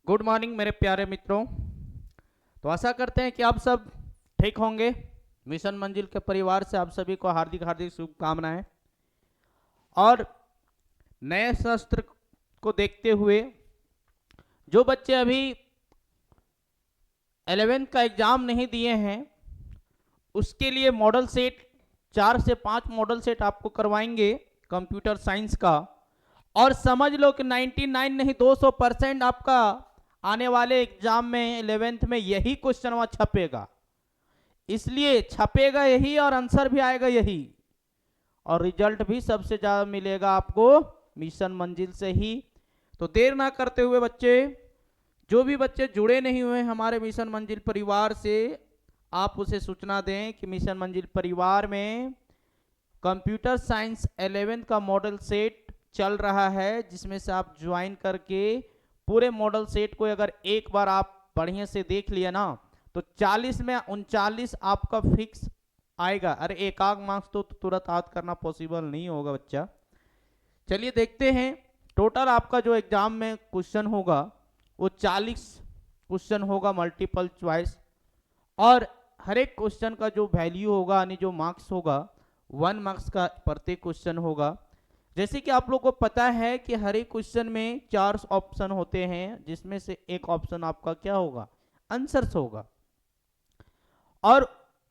Good morning मेरे प्यारे मित्रों। तो आशा करते हैं कि आप सब ठीक होंगे। मिशन मंजिल के परिवार से आप सभी को हार्दिक हार्दिक शुभकामनाएं। और नए शस्त्र को देखते हुए जो बच्चे अभी 11th का एग्जाम नहीं दिए हैं उसके लिए मॉडल सेट 4 से 5 मॉडल सेट आपको करवाएंगे कंप्यूटर साइंस का। और समझ लो कि 99 नहीं 200% आपका आने वाले एग्जाम में 11th में यही क्वेश्चन वहां छपेगा, इसलिए छपेगा यही और आंसर भी आएगा यही और रिजल्ट भी सबसे ज्यादा मिलेगा आपको मिशन मंजिल से ही। तो देर ना करते हुए बच्चे, जो भी बच्चे जुड़े नहीं हुए हमारे मिशन मंजिल परिवार से, आप उसे सूचना दें कि मिशन मंजिल परिवार में कंप्यूटर साइंस 11th का मॉडल सेट चल रहा है, जिसमें से आप ज्वाइन करके पूरे मॉडल सेट को अगर एक बार आप बढ़िया से देख लिया ना तो 40 में 39 आपका फिक्स आएगा। अरे एक आध मार्क्स तो तुरंत याद करना पॉसिबल नहीं होगा बच्चा। चलिए देखते हैं टोटल आपका जो एग्जाम में क्वेश्चन होगा वो 40 क्वेश्चन होगा मल्टीपल चॉइस। और हर एक क्वेश्चन का जो वैल्यू होगा यानी जो मार्क्स होगा 1 मार्क्स का प्रत्येक क्वेश्चन होगा। जैसे कि आप लोग को पता है कि हर एक क्वेश्चन में 4 ऑप्शन होते हैं, जिसमें से एक ऑप्शन आपका क्या होगा, आंसर्स होगा। और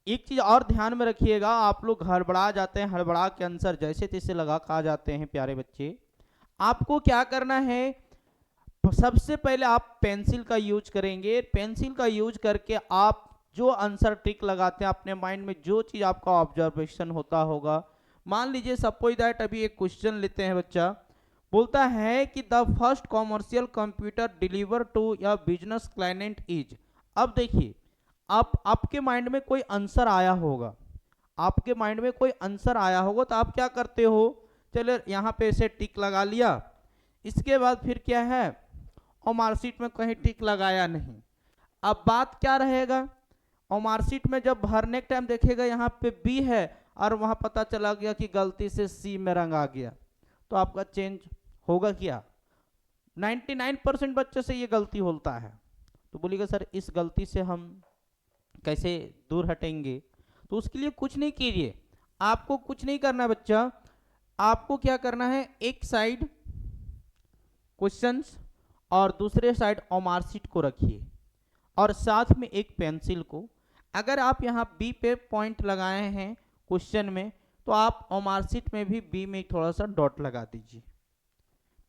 एक चीज और ध्यान में रखिएगा, आप लोग हड़बड़ा जाते हैं, हड़बड़ा के आंसर जैसे तैसे लगा खा जाते हैं प्यारे बच्चे। आपको क्या करना है, सबसे पहले आप पेंसिल का यूज करेंगे। पेंसिल का यूज करके आप जो आंसर टिक लगाते हैं अपने माइंड में जो चीज आपका ऑब्जर्वेशन होता होगा, मान लीजिए सपोज दैट अभी एक क्वेश्चन लेते हैं बच्चा, बोलता है कि the first commercial computer deliver to a business client is. अब देखिए आपके माइंड में कोई आंसर आया होगा, आपके माइंड में कोई आंसर आया होगा तो आप क्या करते हो, चलो यहाँ पे इसे टिक लगा लिया। इसके बाद फिर क्या है, और मार्कशीट में कहीं टिक लगाया नहीं। अब बात क्या रहेगा, और मार्कशीट में जब भरने के टाइम देखेगा यहाँ पे बी है और वहां पता चला गया कि गलती से सी में रंग आ गया, तो आपका चेंज होगा क्या। 99% बच्चे से ये गलती होता है। तो बोलिएगा सर इस गलती से हम कैसे दूर हटेंगे, तो उसके लिए कुछ नहीं कीजिए, आपको कुछ नहीं करना बच्चा। आपको क्या करना है, एक साइड क्वेश्चंस और दूसरे साइड मार्कशीट को रखिए और साथ में एक पेंसिल को। अगर आप यहाँ बी पे पॉइंट लगाए हैं क्वेश्चन में तो आप मार्कशीट में भी बी में थोड़ा सा डॉट लगा दीजिए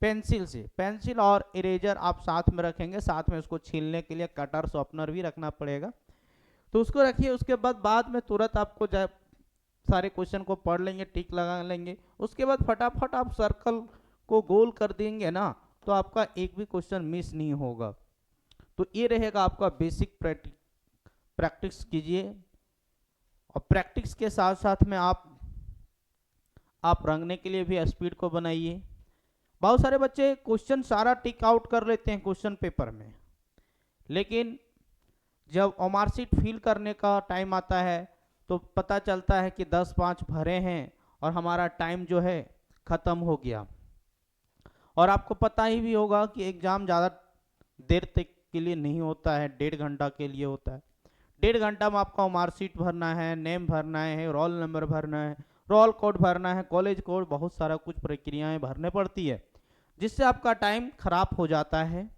पेंसिल से। पेंसिल और इरेजर आप साथ में रखेंगे, साथ में उसको छीलने के लिए कटर शॉर्पनर भी रखना पड़ेगा, तो उसको रखिए। उसके बाद में तुरंत आपको सारे क्वेश्चन को पढ़ लेंगे, टिक लगा लेंगे, उसके बाद फटाफट आप सर्कल को गोल कर देंगे ना तो आपका एक भी क्वेश्चन मिस नहीं होगा। तो ये रहेगा आपका बेसिक प्रैक्टिस कीजिए और प्रैक्टिस के साथ साथ में आप रंगने के लिए भी स्पीड को बनाइए। बहुत सारे बच्चे क्वेश्चन सारा टिक आउट कर लेते हैं क्वेश्चन पेपर में, लेकिन जब मार्कशीट फिल करने का टाइम आता है तो पता चलता है कि 10-5 भरे हैं और हमारा टाइम जो है खत्म हो गया। और आपको पता ही भी होगा कि एग्जाम ज़्यादा देर तक के लिए नहीं होता है, 1.5 घंटा के लिए होता है। 1.5 घंटा में आपका मार्कशीट भरना है, नेम भरना है, रोल नंबर भरना है, रोल कोड भरना है, कॉलेज कोड, बहुत सारा कुछ प्रक्रियाएं भरने पड़ती है, जिससे आपका टाइम खराब हो जाता है।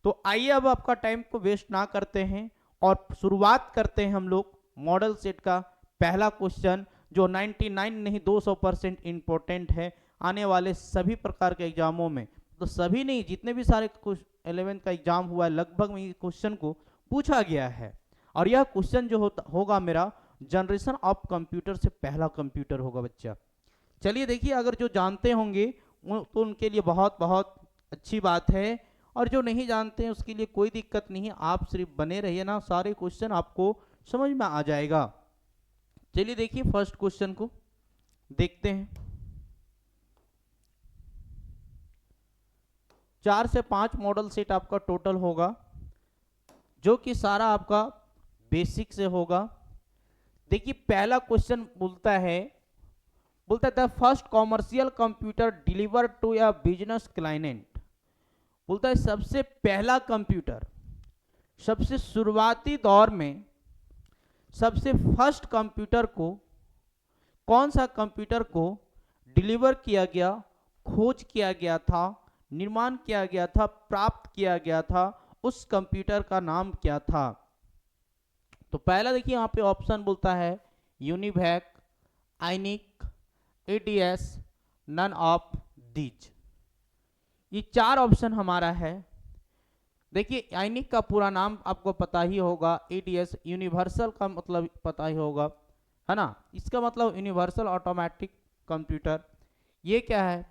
तो आइए अब आपका टाइम को वेस्ट ना करते हैं और शुरुआत करते हैं हम लोग मॉडल सेट का पहला क्वेश्चन, जो 99 नहीं 200% इंपॉर्टेंट है आने वाले सभी प्रकार के एग्जामों में। तो सभी नहीं, जितने भी सारे 11th का एग्जाम हुआ है लगभग में क्वेश्चन को पूछा गया है। और यह क्वेश्चन जो होगा मेरा जनरेशन ऑफ कंप्यूटर से पहला कंप्यूटर होगा बच्चा। चलिए देखिए, अगर जो जानते होंगे तो उनके लिए बहुत बहुत अच्छी बात है, और जो नहीं जानते हैं उसके लिए कोई दिक्कत नहीं है, आप सिर्फ बने रहिए ना, सारे क्वेश्चन आपको समझ में आ जाएगा। चलिए देखिए फर्स्ट क्वेश्चन को देखते हैं। 4 से 5 मॉडल सेट आपका टोटल होगा, जो कि सारा आपका बेसिक से होगा। देखिए पहला क्वेश्चन बोलता है the first commercial computer deliver to a business client. बोलता है सबसे पहला कंप्यूटर, सबसे शुरुआती दौर में सबसे फर्स्ट कंप्यूटर को, कौन सा कंप्यूटर को डिलीवर किया गया, खोज किया गया था, निर्माण किया गया था, प्राप्त किया गया था, उस कंप्यूटर का नाम क्या था? तो पहला देखिए यहाँ पे ऑप्शन बोलता है UNIVAC, ENIAC, ADS, none of these. ये चार ऑप्शन हमारा है। देखिए आइनिक का पूरा नाम आपको पता ही होगा, एडीएस यूनिवर्सल का मतलब पता ही होगा, है ना, इसका मतलब यूनिवर्सल ऑटोमेटिक कंप्यूटर। ये क्या है?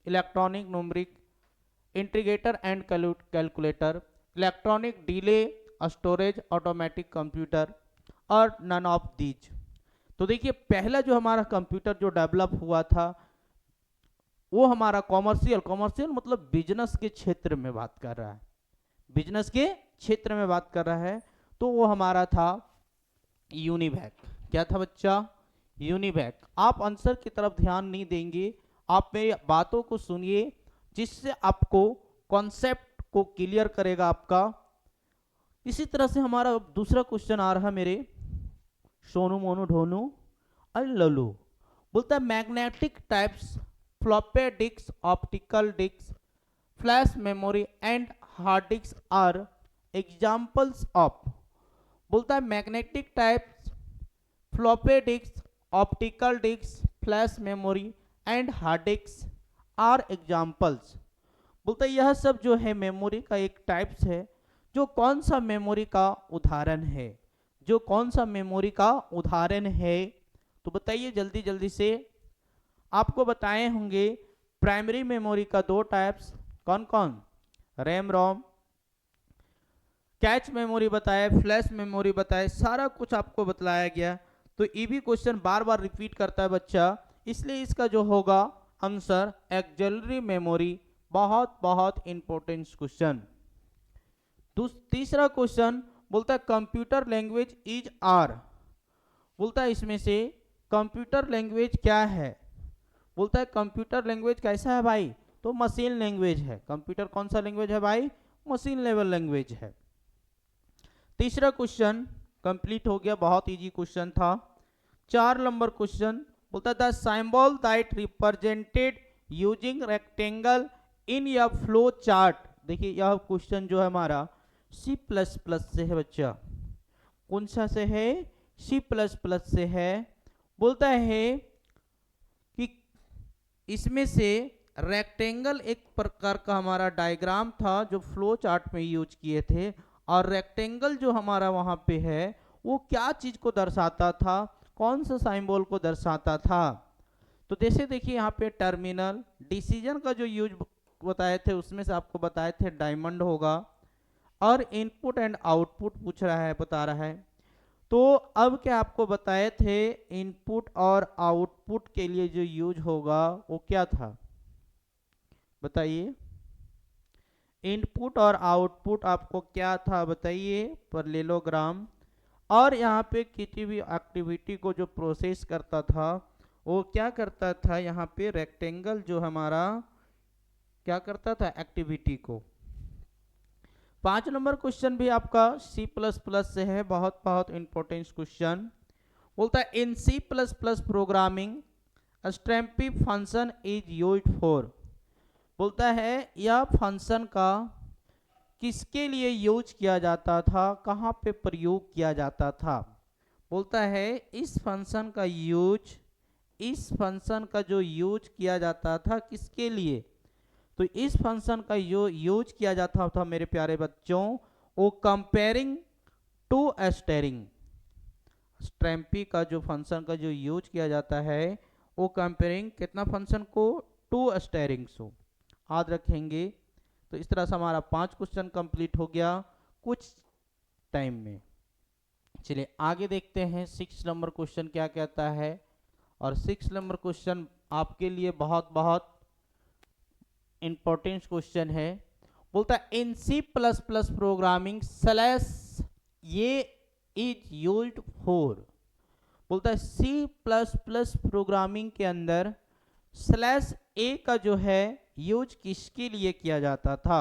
Electronic numeric integrator and calculator, electronic delay storage automatic computer, और नन ऑफ दीज। तो देखिए पहला जो हमारा कंप्यूटर जो डेवलप हुआ था वो हमारा कॉमर्शियल मतलब बिजनेस के क्षेत्र में बात कर रहा है, बिजनेस के क्षेत्र में बात कर रहा है, तो वो हमारा था यूनिवैक। क्या था बच्चा? यूनिवैक। आप आंसर की तरफ ध्यान नहीं देंगे, आप मेरी बातों को सुनिए जिससे आपको कॉन्सेप्ट को क्लियर करेगा आपका। इसी तरह से हमारा दूसरा क्वेश्चन आ रहा मेरे, सोनू मोनू ढोनू और लल्लू। बोलता है magnetic tapes, floppy disk, optical disk, flash memory and hard disk are examples of. बोलता है magnetic tapes, floppy disk, optical disk, flash memory and hard disk are examples. बोलता है यह सब जो है मेमोरी का एक टाइप्स है, जो कौन सा मेमोरी का उदाहरण है, जो कौन सा मेमोरी का उदाहरण है? तो बताइए जल्दी जल्दी से। आपको बताए होंगे प्राइमरी मेमोरी का दो टाइप्स, कौन कौन? रैम रोम, कैच मेमोरी बताए, फ्लैश मेमोरी बताए, सारा कुछ आपको बतलाया गया। तो ये भी क्वेश्चन बार बार रिपीट करता है बच्चा, इसलिए इसका जो होगा आंसर ऑक्सिलरी मेमोरी। बहुत बहुत इंपॉर्टेंट क्वेश्चन। तीसरा क्वेश्चन बोलता है कंप्यूटर लैंग्वेज इज आर। बोलता है इसमें से कंप्यूटर लैंग्वेज क्या है? बोलता है कंप्यूटर लैंग्वेज कैसा है भाई? तो मशीन लैंग्वेज है। कंप्यूटर कौन सा लैंग्वेज है भाई? मशीन लेवल लैंग्वेज है। तीसरा क्वेश्चन कंप्लीट हो गया, बहुत इजी क्वेश्चन था। 4 नंबर क्वेश्चन बोलता है the symbol that represented using rectangle इन या फ्लो चार्ट। देखिए यह क्वेश्चन जो है हमारा C++ से है बच्चा। कौन सा से है? C++ से है। बोलता है कि इसमें से रेक्टेंगल एक प्रकार का हमारा डायग्राम था जो फ्लो चार्ट में यूज किए थे, और रेक्टेंगल जो हमारा वहां पे है वो क्या चीज को दर्शाता था, कौन सा सिंबल को दर्शाता था? तो जैसे देखिए यहाँ पे टर्मिनल, डिसीजन का जो यूज बताए थे उसमें से आपको बताए थे डायमंड होगा, और इनपुट एंड आउटपुट पूछ रहा है, बता रहा है। तो अब क्या आपको बताए थे, इनपुट और आउटपुट के लिए जो यूज होगा वो क्या था बताइए? इनपुट और आउटपुट आपको क्या था बताइए? पैरेललोग्राम। और यहाँ पे किसी भी एक्टिविटी को जो प्रोसेस करता था वो क्या करता था, यहाँ पे रेक्टेंगल जो हमारा क्या करता था, एक्टिविटी को। 5 नंबर क्वेश्चन भी आपका C++ से है, बहुत बहुत इंपॉर्टेंट क्वेश्चन। बोलता है इन C++ प्रोग्रामिंग स्ट्रैम्पी फंक्शन इज यूज्ड फॉर। बोलता है यह फंक्शन का किसके लिए यूज किया जाता था, कहाँ पे प्रयोग किया जाता था? बोलता है इस फंक्शन का यूज, इस फंक्शन का जो यूज किया जाता था किसके लिए? तो इस फंक्शन का जो यूज किया जाता था मेरे प्यारे बच्चों, वो कंपेयरिंग टू स्टेरिंग। स्ट्रैम्पी का जो फंक्शन का जो यूज किया जाता है वो कंपेयरिंग कितना फंक्शन को? टू स्टेरिंग को याद रखेंगे। तो इस तरह से हमारा 5 क्वेश्चन कंप्लीट हो गया कुछ टाइम में। चलिए आगे देखते हैं 6 नंबर क्वेश्चन क्या कहता है। और 6 नंबर क्वेश्चन आपके लिए बहुत बहुत इंपॉर्टेंट क्वेश्चन है। बोलता है इन C++ प्रोग्रामिंग स्लैश ये इज यूज्ड फॉर। बोलता है C++ प्रोग्रामिंग के अंदर स्लैश ए का जो है यूज किसके लिए किया जाता था?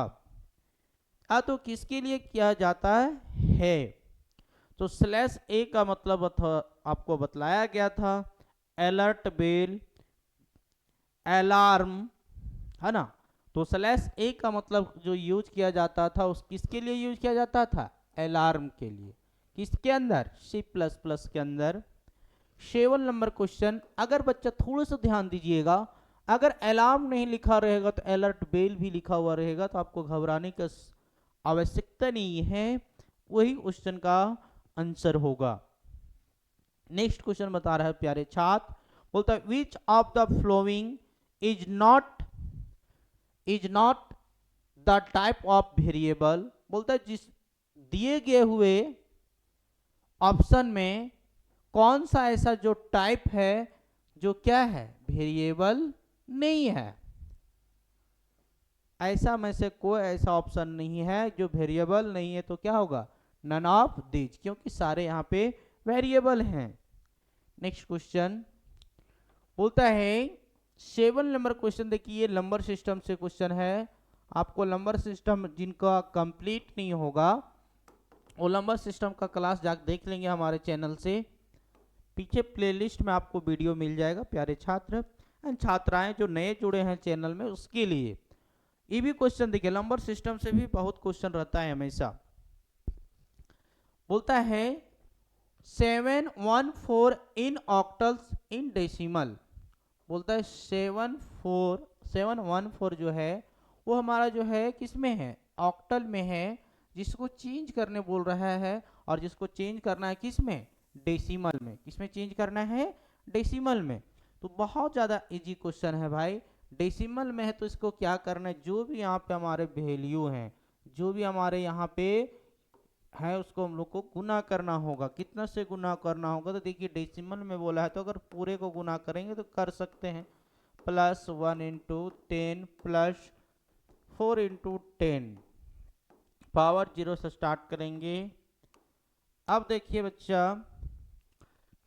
तो किसके लिए किया जाता है। तो स्लैश ए का मतलब आपको बतलाया गया था अलर्ट बेल, अलार्म, है ना। तो स्लैश ए का मतलब जो यूज किया जाता था उस किसके लिए यूज किया जाता था, अलार्म के लिए। किसके अंदर, सी प्लस प्लस के अंदर। 7 नंबर क्वेश्चन, अगर बच्चा थोड़ा सा ध्यान दीजिएगा, अगर अलार्म नहीं लिखा रहेगा तो अलर्ट बेल भी लिखा हुआ रहेगा, तो आपको घबराने की आवश्यकता नहीं है, वही क्वेश्चन का आंसर होगा। नेक्स्ट क्वेश्चन बता रहा है प्यारे छात्र, बोलता है which of the following is not the type of variable. बोलता है जिस दिए गए हुए ऑप्शन में कौन सा ऐसा जो टाइप है जो क्या है, वेरिएबल नहीं है। ऐसा में से कोई ऐसा ऑप्शन नहीं है जो वेरिएबल नहीं है, तो क्या होगा, नन ऑफ दीज, क्योंकि सारे यहां पे वेरिएबल हैं। नेक्स्ट क्वेश्चन बोलता है 7 नंबर क्वेश्चन, देखिए नंबर सिस्टम से क्वेश्चन है। आपको नंबर सिस्टम जिनका कंप्लीट नहीं होगा वो नंबर सिस्टम का क्लास जाकर देख लेंगे हमारे चैनल से, पीछे प्लेलिस्ट में आपको वीडियो मिल जाएगा प्यारे छात्र एंड छात्राएं जो नए जुड़े हैं चैनल में उसके लिए। ये भी क्वेश्चन देखिए, नंबर सिस्टम से भी बहुत क्वेश्चन रहता है हमेशा। बोलता है 714 इन ऑक्टल्स इन डेसिमल। बोलता है 714 जो है वो हमारा जो है किसमें है, ऑक्टल में है, जिसको चेंज करने बोल रहा है, और जिसको चेंज करना है किसमें, डेसिमल में। किसमें चेंज करना है, डेसिमल में। तो बहुत ज़्यादा इजी क्वेश्चन है भाई, डेसिमल में है तो इसको क्या करना है, जो भी यहाँ पे हमारे वैल्यू हैं, जो भी हमारे यहाँ पे है उसको हम लोग को गुना करना होगा। कितना से गुना करना होगा, तो देखिए डेसिमल में बोला है तो अगर पूरे को गुना करेंगे तो कर सकते हैं, +1 इंटू 10 प्लस 4 इंटू 10, पावर 0 से स्टार्ट करेंगे। अब देखिए बच्चा,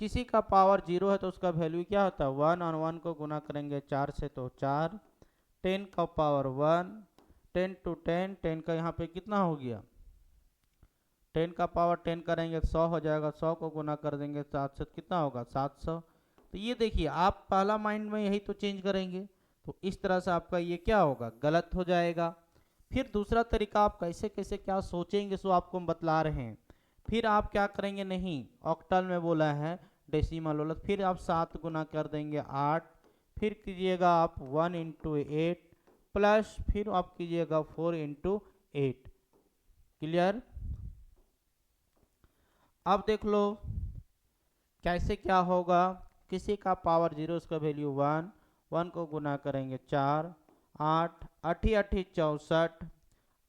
किसी का पावर 0 है तो उसका वैल्यू क्या होता है, 1 और 1 को गुना करेंगे 4 से तो 4, 10 का पावर 1, 10 टू 10, 10 का यहाँ पे कितना हो गया, 10 का पावर 10 करेंगे 100 हो जाएगा, 100 को गुना कर देंगे 7 से कितना होगा 700। तो ये देखिए आप पहला माइंड में यही तो चेंज करेंगे, तो इस तरह से आपका ये क्या होगा, गलत हो जाएगा। फिर दूसरा तरीका आप कैसे कैसे क्या सोचेंगे सो आपको हम बतला रहे हैं। फिर आप क्या करेंगे, नहीं ऑक्टल में बोला है डेसिमल वाला, फिर आप 7 गुना कर देंगे 8, फिर कीजिएगा आप 1 इंटू 8 प्लस फिर आप कीजिएगा 4 इंटू 8। क्लियर। अब देख लो कैसे क्या होगा, किसी का पावर 0 उसका वैल्यू 1, 1 को गुना करेंगे 4, 8 8 8 64,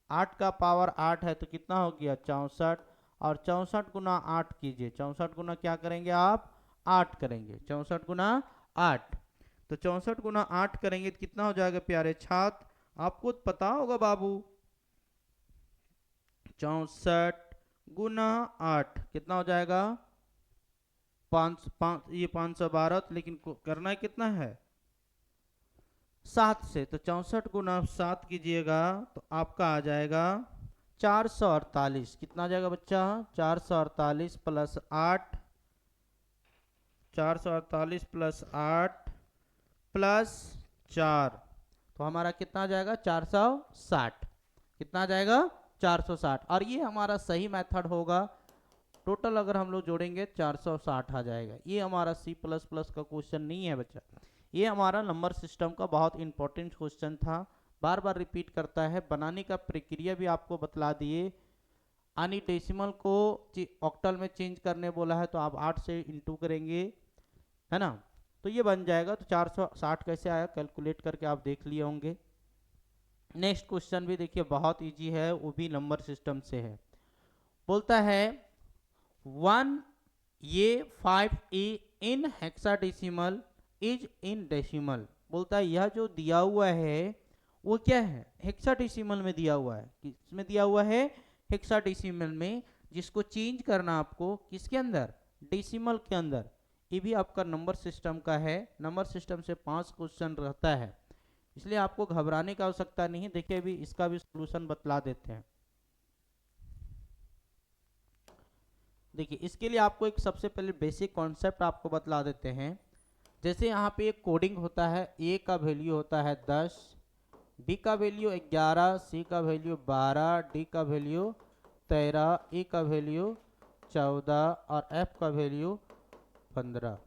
8 का पावर 8 है तो कितना हो गया 64, और 64 गुना 8 कीजिए, 64 गुना क्या करेंगे आप 8 करेंगे, 64 गुना 8, तो 64 गुना 8 करेंगे तो कितना हो जाएगा प्यारे छात्र, आपको पता होगा बाबू, 64 गुना 8 कितना हो जाएगा 5 ये 512, लेकिन करना है कितना है 7 से, तो 64 गुना 7 कीजिएगा तो आपका आ जाएगा 448। कितना आ जाएगा बच्चा 448 प्लस 8, 448 प्लस 8 प्लस 4, तो हमारा कितना आ जाएगा 460। कितना आ जाएगा 460, और ये हमारा सही मेथड होगा। टोटल अगर हम लोग जोड़ेंगे 460 आ जाएगा। ये हमारा C++ का क्वेश्चन नहीं है बच्चा, ये हमारा नंबर सिस्टम का बहुत इंपॉर्टेंट क्वेश्चन था, बार बार रिपीट करता है। बनाने का प्रक्रिया भी आपको बतला दिए, यानी डेसिमल को ऑक्टल में चेंज करने बोला है तो आप 8 से इंटू करेंगे, है ना, तो ये बन जाएगा। तो 460 कैसे आया कैलकुलेट करके आप देख लिए होंगे। नेक्स्ट क्वेश्चन भी देखिए बहुत इजी है, वो भी नंबर सिस्टम से है। बोलता है 1 ये 5e in hexadecimal is in decimal. बोलता है यह जो दिया हुआ है वो क्या है, हेक्साडेसिमल में दिया हुआ है। किसमें दिया हुआ है, हेक्साडेसिमल में, जिसको चेंज करना आपको किसके अंदर, डेसिमल के अंदर। ये भी आपका नंबर सिस्टम का है, नंबर सिस्टम से 5 क्वेश्चन रहता है, इसलिए आपको घबराने की आवश्यकता नहीं है। देखिए अभी इसका भी सॉल्यूशन बतला देते हैं। देखिए इसके लिए आपको एक सबसे पहले बेसिक कॉन्सेप्ट आपको बतला देते हैं। जैसे यहाँ पे एक कोडिंग होता है, ए का वैल्यू होता है 10, बी का वैल्यू 11, सी का वैल्यू 12, डी का वैल्यू 13, ई का वैल्यू 14 और एफ का वैल्यू 15।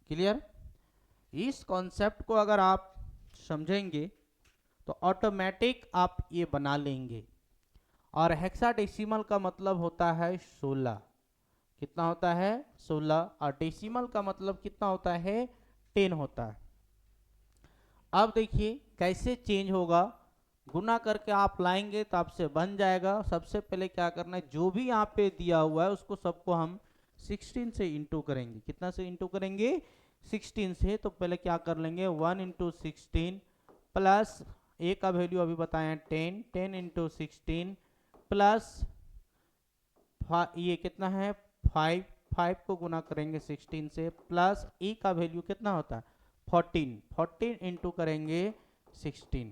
क्लियर? इस कॉन्सेप्ट को अगर आप समझेंगे तो ऑटोमेटिक आप ये बना लेंगे। और हेक्साडेसिमल का मतलब होता है 16। कितना होता है? 16। और डेसिमल का मतलब कितना होता है? 10 होता है। अब देखिए कैसे चेंज होगा। गुना करके आप लाएंगे तो आपसे बन जाएगा। सबसे पहले क्या करना है, जो भी यहाँ पे दिया हुआ है उसको सबको हम 16 से इंटू करेंगे। कितना से इंटू करेंगे? 16 से। तो पहले क्या कर लेंगे, 1 इंटू 16 प्लस ए का वैल्यू अभी बताया 10, 10 इंटू 16 प्लस ये कितना है 5, 5 को गुना करेंगे 16 से प्लस ई का वैल्यू कितना होता है 14, 14 इंटू करेंगे 16।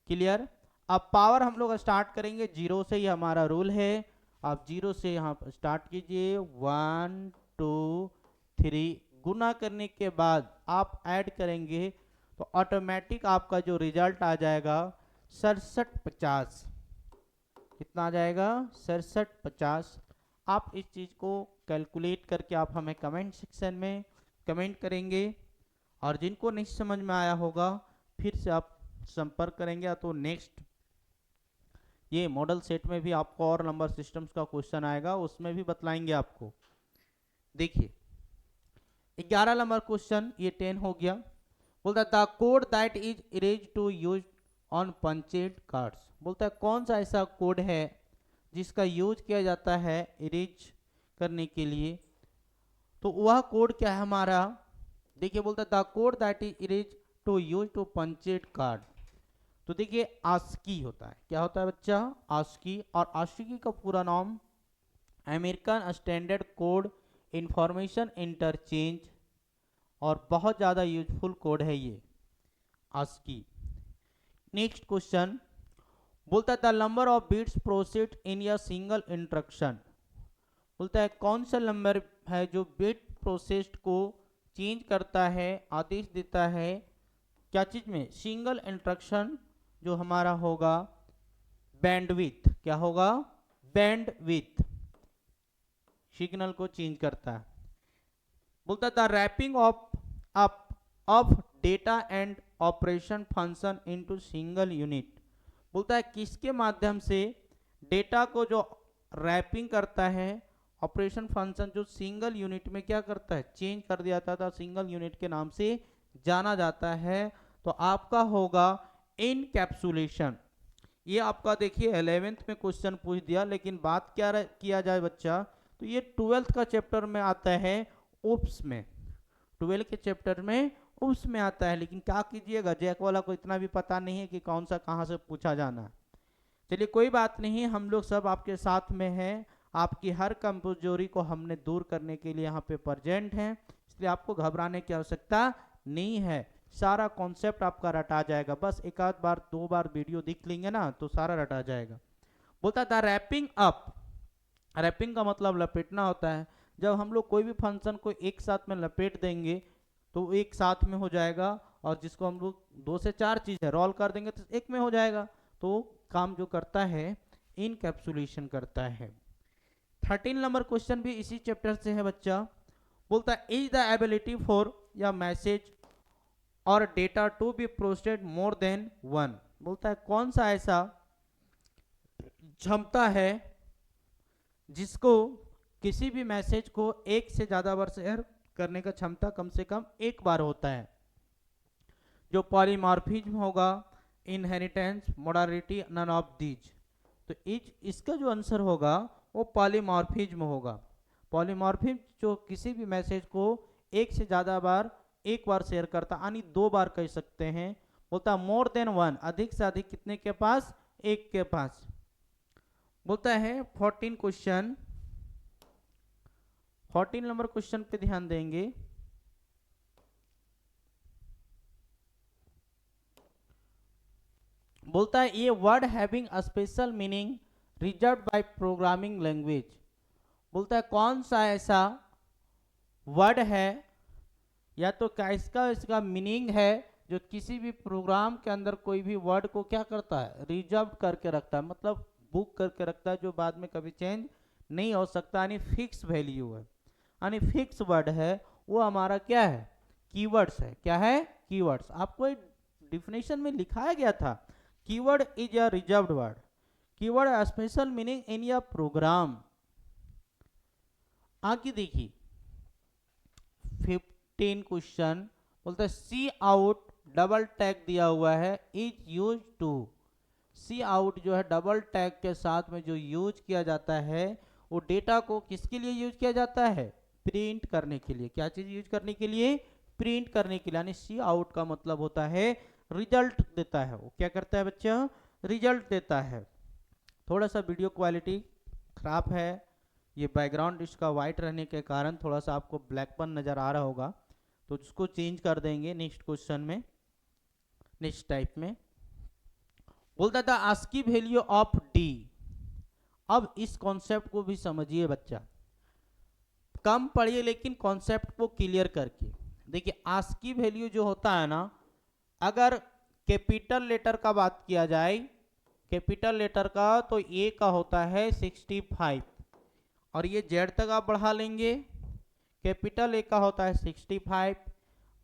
क्लियर? अब पावर हम लोग स्टार्ट करेंगे जीरो से, ये हमारा रूल है। आप जीरो से यहाँ स्टार्ट कीजिए, 1 2 3 गुना करने के बाद आप ऐड करेंगे तो ऑटोमेटिक आपका जो रिजल्ट आ जाएगा 6750। कितना आ जाएगा? 6750। आप इस चीज को कैलकुलेट करके आप हमें कमेंट सेक्शन में कमेंट करेंगे। और जिनको नहीं समझ में आया होगा फिर से आप संपर्क करेंगे, या तो नेक्स्ट ये मॉडल सेट में भी आपको और नंबर सिस्टम्स का क्वेश्चन आएगा, उसमें भी बतलाएंगे आपको। देखिए 11 नंबर क्वेश्चन, ये 10 हो गया। बोलता है the code that is erase to use on punched cards. बोलता है कौन सा ऐसा कोड है जिसका यूज किया जाता है इरेज करने के लिए। तो वह कोड क्या है हमारा? देखिए बोलता है the code that is erase to use to punched card. तो देखिए आस्की होता है। क्या होता है बच्चा? आस्की। और आस्की का पूरा नाम American standard code information interchange, और बहुत ज़्यादा यूजफुल कोड है ये आस्की। नेक्स्ट क्वेश्चन बोलता है the number of bits processed in a single instruction. बोलता है कौन सा नंबर है जो बिट प्रोसेस्ड को चेंज करता है, आदेश देता है क्या चीज में? सिंगल इंस्ट्रक्शन जो हमारा होगा बैंडविड्थ। क्या होगा? बैंडविड्थ सिग्नल को चेंज करता है। बोलता है the wrapping of up of data and operation function into single unit. बोलता है किसके माध्यम से डेटा को जो रैपिंग करता है, ऑपरेशन फंक्शन जो सिंगल यूनिट में क्या करता है, चेंज कर दिया जाता था, सिंगल यूनिट के नाम से जाना जाता है। तो आपका होगा इनकैप्सुलेशन। ये आपका देखिए 11th में क्वेश्चन पूछ दिया, लेकिन बात क्या किया जाए बच्चा, तो ये 12th का चैप्टर में आता है उप्स में। 12 के चैप्टर में उप्स में आता है, लेकिन क्या कीजिएगा जैक वाला को इतना भी पता नहीं है कि कौन सा कहाँ से पूछा जाना है। चलिए कोई बात नहीं, हम लोग सब आपके साथ में हैं। आपकी हर कमजोरी को हमने दूर करने के लिए यहाँ पे प्रेजेंट हैं, इसलिए आपको घबराने की आवश्यकता नहीं है। सारा कॉन्सेप्ट आपका रटा जाएगा। बस एक आध बार दो बार वीडियो देख लेंगे ना तो सारा रटा जाएगा। बोलता था रैपिंग अप। रैपिंग का मतलब लपेटना होता है। जब हम लोग कोई भी फंक्शन को एक साथ में लपेट देंगे तो एक साथ में हो जाएगा, और जिसको हम लोग 2 से 4 चीज़ है रोल कर देंगे तो एक में हो जाएगा। तो काम जो करता है इनकैप्सुलेशन करता है। 13 नंबर क्वेश्चन भी इसी चैप्टर से है बच्चा। बोलता है is the ability for a message और data to be processed more than one. बोलता है कौन सा ऐसा क्षमता है जिसको किसी भी मैसेज को एक से ज्यादा बार शेयर करने का क्षमता कम से कम एक बार होता है। जो पॉलीमॉर्फिज्म होगा, inheritance, modernity, none of these. तो इसका जो आंसर होगा वो पॉलीमॉर्फिज्म होगा। पॉलीमॉर्फिज्म जो किसी भी मैसेज को एक से ज्यादा बार एक बार शेयर करता, यानी 2 बार कह सकते हैं। बोलता मोर देन वन, अधिक से अधिक कितने के पास? एक के पास। बोलता है 14 क्वेश्चन, 14 नंबर क्वेश्चन पे ध्यान देंगे। बोलता है ये word having a special meaning reserved by programming language. बोलता है कौन सा ऐसा वर्ड है या तो क्या इसका इसका मीनिंग है जो किसी भी प्रोग्राम के अंदर कोई भी वर्ड को क्या करता है, रिजर्व करके रखता है, मतलब बुक करके रखता है, जो बाद में कभी चेंज नहीं हो सकता, यानी फिक्स वैल्यू है, यानी फिक्स वर्ड है, वो हमारा क्या है, कीवर्ड्स है। क्या है, कीवर्ड्स। आपको एक डिफिनेशन में लिखाया गया था, keyword is a reserved word, keyword a special meaning in your program. आगे देखिए 15 क्वेश्चन बोलता है सी आउट, डबल टैग दिया हुआ है, is use to. Cout जो है डबल टैग के साथ में जो यूज किया जाता है, वो डेटा को किसके लिए यूज किया जाता है, प्रिंट करने के लिए। क्या चीज यूज करने के लिए, प्रिंट करने के लिए। यानी सी आउट का मतलब होता है रिजल्ट देता है। वो क्या करता है बच्चा, रिजल्ट देता है। थोड़ा सा वीडियो क्वालिटी खराब है, ये बैकग्राउंड इसका वाइट रहने के कारण थोड़ा सा आपको ब्लैकपन नजर आ रहा होगा, तो उसको चेंज कर देंगे नेक्स्ट क्वेश्चन में, नेक्स्ट टाइप में। बोलता था आस्की वैल्यू ऑफ डी। अब इस कॉन्सेप्ट को भी समझिए बच्चा, कम पढ़िए लेकिन कॉन्सेप्ट को क्लियर करके देखिए। आस्की वैल्यू जो होता है ना, अगर कैपिटल लेटर का बात किया जाए, कैपिटल लेटर का, तो ए का होता है 65 और ये जेड तक आप बढ़ा लेंगे, कैपिटल ए का होता है 65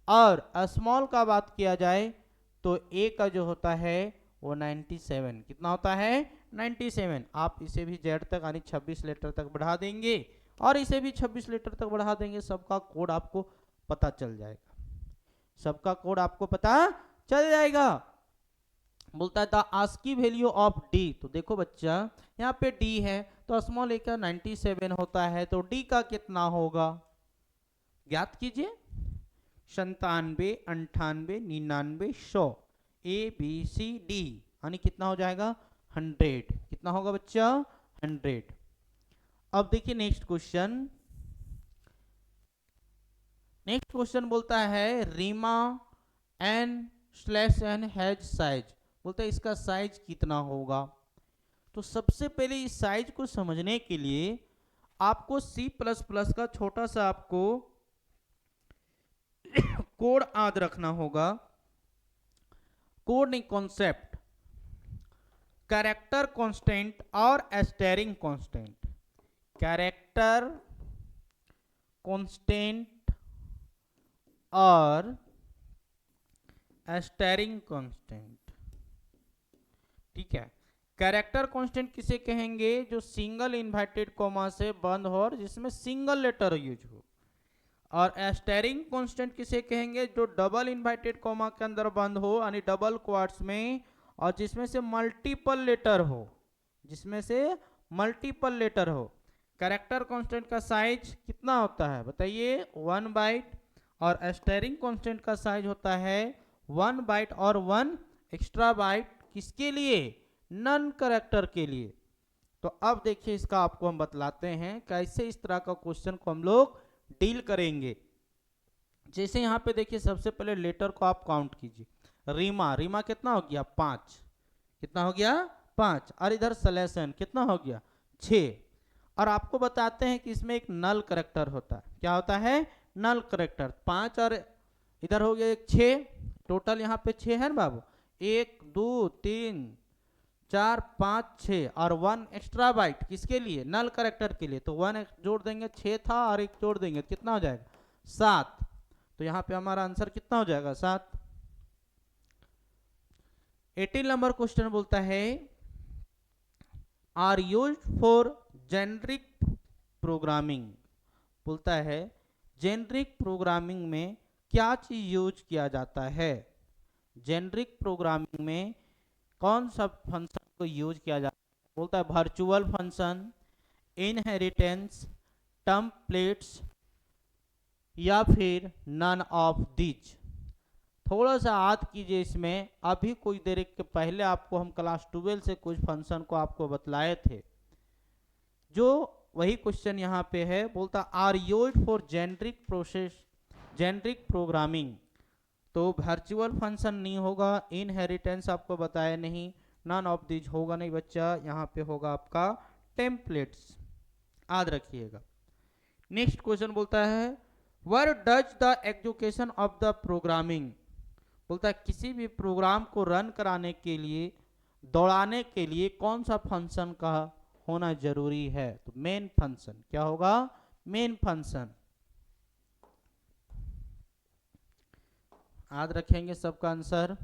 और स्मॉल का बात किया जाए तो ए का जो होता है वो 97। कितना होता है, 97। आप इसे भी जेड तक यानी 26 लेटर तक बढ़ा देंगे और इसे भी 26 लेटर तक बढ़ा देंगे, सबका कोड आपको पता चल जाएगा, सबका कोड आपको पता चल जाएगा। बोलता है the ASCII value of D. तो देखो बच्चा यहाँ पे डी है तो स्मॉल ए का 97 होता है, तो डी का कितना होगा, ज्ञात कीजिए। 97, 98, 99, 100, ए बी सी डी, यानी कितना हो जाएगा 100। कितना होगा बच्चा, 100। अब देखिए नेक्स्ट क्वेश्चन। नेक्स्ट क्वेश्चन बोलता है रीमा n/n हैज साइज। बोलता है इसका साइज कितना होगा। तो सबसे पहले इस साइज को समझने के लिए आपको C++ का छोटा सा आपको कोड याद रखना होगा, कोड नहीं कॉन्सेप्ट, कैरेक्टर कांस्टेंट और एस्टेरिंग कांस्टेंट। कैरेक्टर कांस्टेंट और एस्टेरिंग कांस्टेंट, ठीक है। कैरेक्टर कांस्टेंट किसे कहेंगे, जो सिंगल इन्वर्टेड कॉमा से बंद हो और जिसमें सिंगल लेटर यूज हो। और एस्टेरिंग कांस्टेंट किसे कहेंगे, जो डबल इन्वर्टेड कॉमा के अंदर बंद हो यानी डबल क्वार्ट्स में, और जिसमें से मल्टीपल लेटर हो, जिसमें से मल्टीपल लेटर हो। कैरेक्टर कांस्टेंट का साइज कितना होता है बताइए, 1 बाइट, और एस्टेरिंग कांस्टेंट का साइज होता है 1 बाइट और 1 एक्स्ट्रा बाइट। किसके लिए, नन कैरेक्टर के लिए। तो अब देखिए इसका आपको हम बतलाते हैं कैसे इस तरह का क्वेश्चन को हम लोग डील करेंगे। जैसे यहाँ पे देखिए सबसे पहले लेटर को आप काउंट कीजिए। रीमा, रीमा कितना हो गया 5, कितना हो गया 5, और इधर सलेशन कितना हो गया 6। और आपको बताते हैं कि इसमें एक नल कैरेक्टर होता है। क्या होता है, नल कैरेक्टर। 5 और इधर हो गया एक 6, टोटल यहाँ पे 6 है ना बाबू, 1 2 3 4 5 6 और 1 एक्स्ट्रा बाइट किसके लिए, नल कैरेक्टर के लिए। तो 1 जोड़ देंगे, 6 था और 1 जोड़ देंगे, कितना हो जाएगा 7। तो यहाँ पे हमारा आंसर कितना हो जाएगा 7। 18 नंबर क्वेश्चन बोलता है are use for generic programming. बोलता है जेनरिक प्रोग्रामिंग में क्या चीज यूज किया जाता है। जेनरिक प्रोग्रामिंग में कौन सा फंक्शन को यूज किया जाता है। बोलता है वर्चुअल फंक्शन, इनहेरिटेंस, टेम्पलेट्स या फिर नन ऑफ दीज। थोड़ा सा याद कीजिए इसमें, अभी कुछ देर के पहले आपको हम क्लास 12 से कुछ फंक्शन को आपको बतलाए थे, जो वही क्वेश्चन यहाँ पे है। बोलता are use for generic process, generic programming. तो वर्चुअल फंक्शन नहीं होगा, इनहेरिटेंस आपको बताया नहीं, नन ऑफ दिस होगा नहीं बच्चा, यहाँ पे होगा आपका टेम्पलेट्स। याद रखिएगा। नेक्स्ट क्वेश्चन बोलता है where does the execution of the programming, बोलता है किसी भी प्रोग्राम को रन कराने के लिए, दौड़ाने के लिए कौन सा फंक्शन का होना जरूरी है? तो मेन फंक्शन। क्या होगा? Main function. याद रखेंगे सबका आंसर।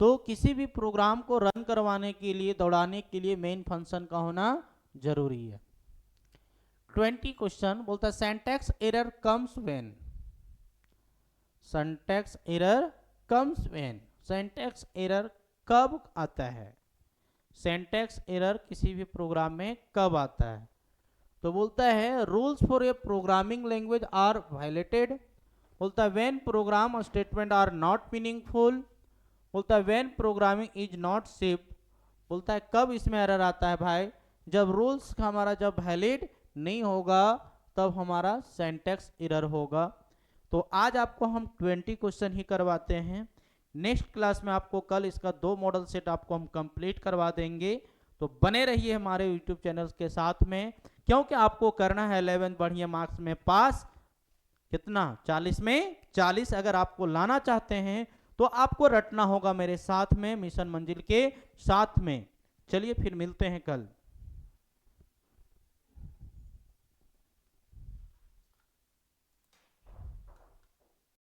तो किसी भी प्रोग्राम को रन करवाने के लिए, दौड़ाने के लिए मेन फंक्शन का होना जरूरी है। 20 क्वेश्चन बोलता है syntax error comes when, syntax error comes when, syntax error कब आता है? सिंटैक्स एरर किसी भी प्रोग्राम में कब आता है? तो बोलता है rules for a programming language are violated, बोलता है when program statement are not meaningful, बोलता है when programming is not safe, बोलता है कब इसमें एरर आता है भाई? जब रूल्स हमारा जब वैलिड नहीं होगा तब हमारा सिंटैक्स एरर होगा। तो आज आपको हम 20 क्वेश्चन ही करवाते हैं। नेक्स्ट क्लास में आपको कल इसका 2 मॉडल सेट आपको हम कंप्लीट करवा देंगे। तो बने रहिए हमारे यूट्यूब चैनल के साथ में, क्योंकि आपको करना है 11 बढ़िया मार्क्स में पास। कितना? 40 में 40 अगर आपको लाना चाहते हैं तो आपको रटना होगा मेरे साथ में, मिशन मंजिल के साथ में। चलिए फिर मिलते हैं कल।